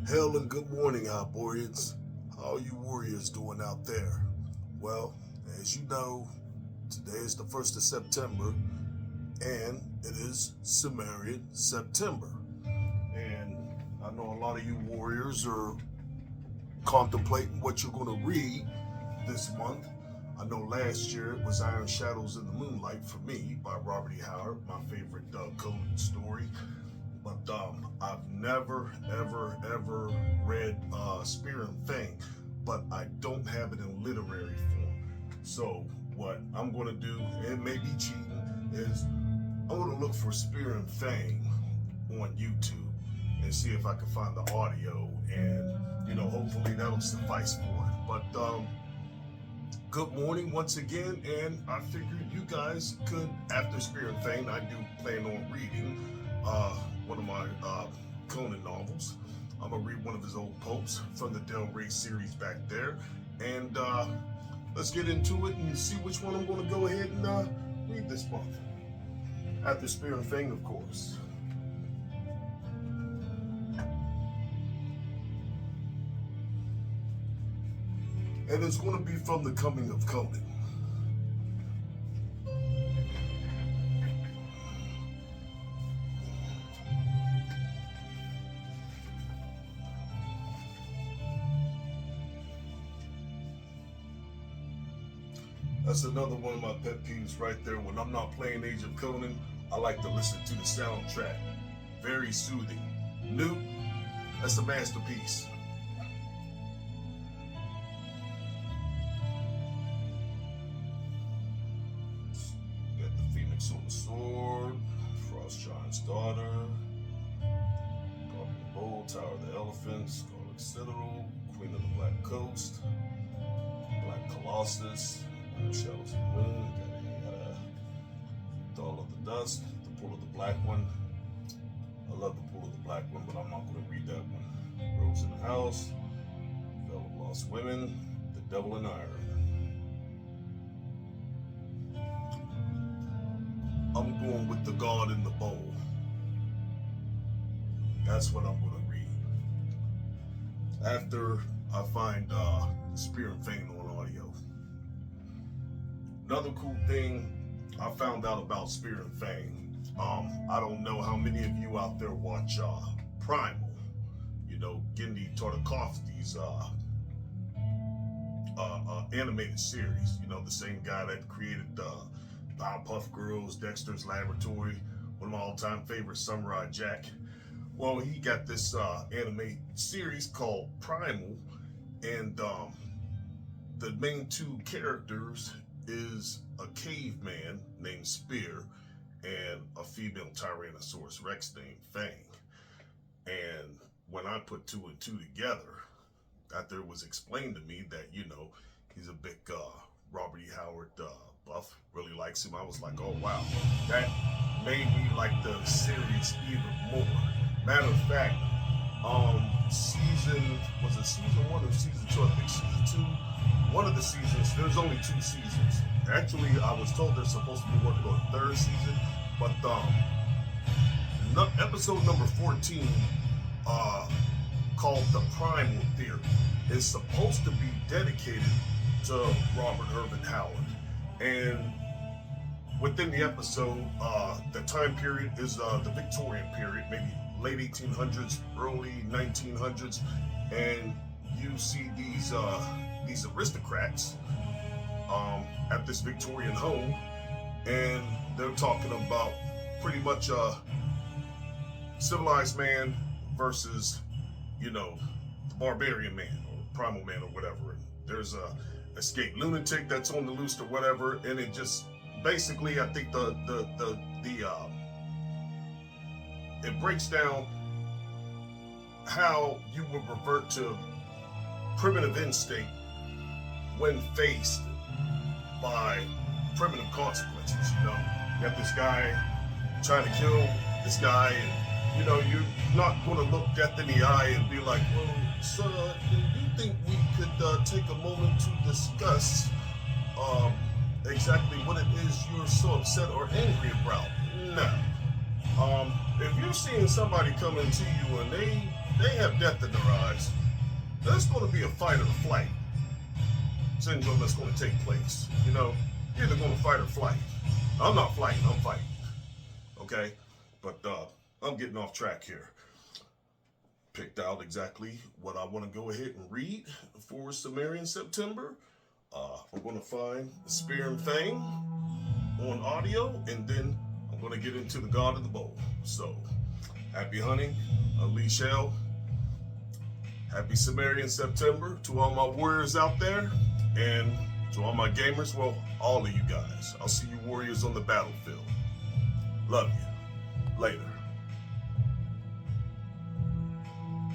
Hail and good morning, Hyborians. How are you warriors doing out there? Well, as you know, today is the 1st of September, and it is Cimmerian September. And I know a lot of you warriors are contemplating what you're going to read this month. I know last year it was Iron Shadows in the Moonlight for me by Robert E. Howard, my favorite Conan story. But I've never, ever read Spear and Fang, but I don't have it in literary form. So what I'm going to do, and maybe cheating, is I'm going to look for Spear and Fang on YouTube and see if I can find the audio, and hopefully that'll suffice for it. But good morning once again, and I figured you guys could, after Spear and Fang, I do plan on reading one of my Conan novels. I'm gonna read one of his old popes from the Del Rey series back there, and let's get into it and see which one I'm gonna go ahead and read this month. After Spear and Fang, of course. And it's gonna be from The Coming of Conan. That's another one of my pet peeves right there. When I'm not playing Age of Conan, I like to listen to the soundtrack. Very soothing. Newt, that's a masterpiece. Got the Phoenix on the sword, Frost Giant's daughter, Garden Bowl, Tower of the Elephants, Scarlet Citadel, Queen of the Black Coast, Black Colossus, Shadows of the Moon, Dawn of the Dust, the Pool of the Black One. I love the Pool of the Black One, but I'm not going to read that one. Rose in the House, Veil of Lost Women, The Devil in Iron. I'm going with The God in the Bowl. That's what I'm going to read. After I find Spear and Fang on audio. Another cool thing I found out about Spear and Fang, I don't know how many of you out there watch Primal, Genndy Tartakovsky's animated series, the same guy that created Powerpuff Girls, Dexter's Laboratory, one of my all-time favorites, Samurai Jack. Well, he got this animated series called Primal, and the main two characters is a caveman named Spear and a female Tyrannosaurus Rex named Fang. And when I put two and two together, after it was explained to me that, he's a big Robert E. Howard buff, really likes him, I was like, oh wow, that made me like the series even more. Matter of fact, season 1 or season 2? I think season 2. One of the seasons, there's only 2 seasons. Actually, I was told they're supposed to be working on a 3rd season, but episode number 14, called The Primal Theory, is supposed to be dedicated to Robert Irvin Howard. And within the episode, the time period is the Victorian period, maybe late 1800s, early 1900s, and you see these aristocrats at this Victorian home, and they're talking about pretty much civilized man versus the barbarian man or primal man or whatever. And there's a escaped lunatic that's on the loose or whatever, and it just basically, I think it breaks down how you would revert to primitive instinct when faced by primitive consequences. You got this guy trying to kill this guy, and you're not going to look death in the eye and be like, well, sir, do you think we could take a moment to discuss exactly what it is you're so upset or angry about? No. If you're seeing somebody coming to you and they They have death in their eyes. There's going to be a fight or flight syndrome that's going to take place. You know, you're either going to fight or flight. I'm not flighting, I'm fighting. Okay? But I'm getting off track here. Picked out exactly what I want to go ahead and read for Cimmerian September. We're going to find the Spear and Fang on audio, and then I'm going to get into the God of the Bowl. So, happy hunting, Unleash Hell. Happy Cimmerian September to all my warriors out there, and to all my gamers, well, all of you guys. I'll see you warriors on the battlefield. Love you. Later.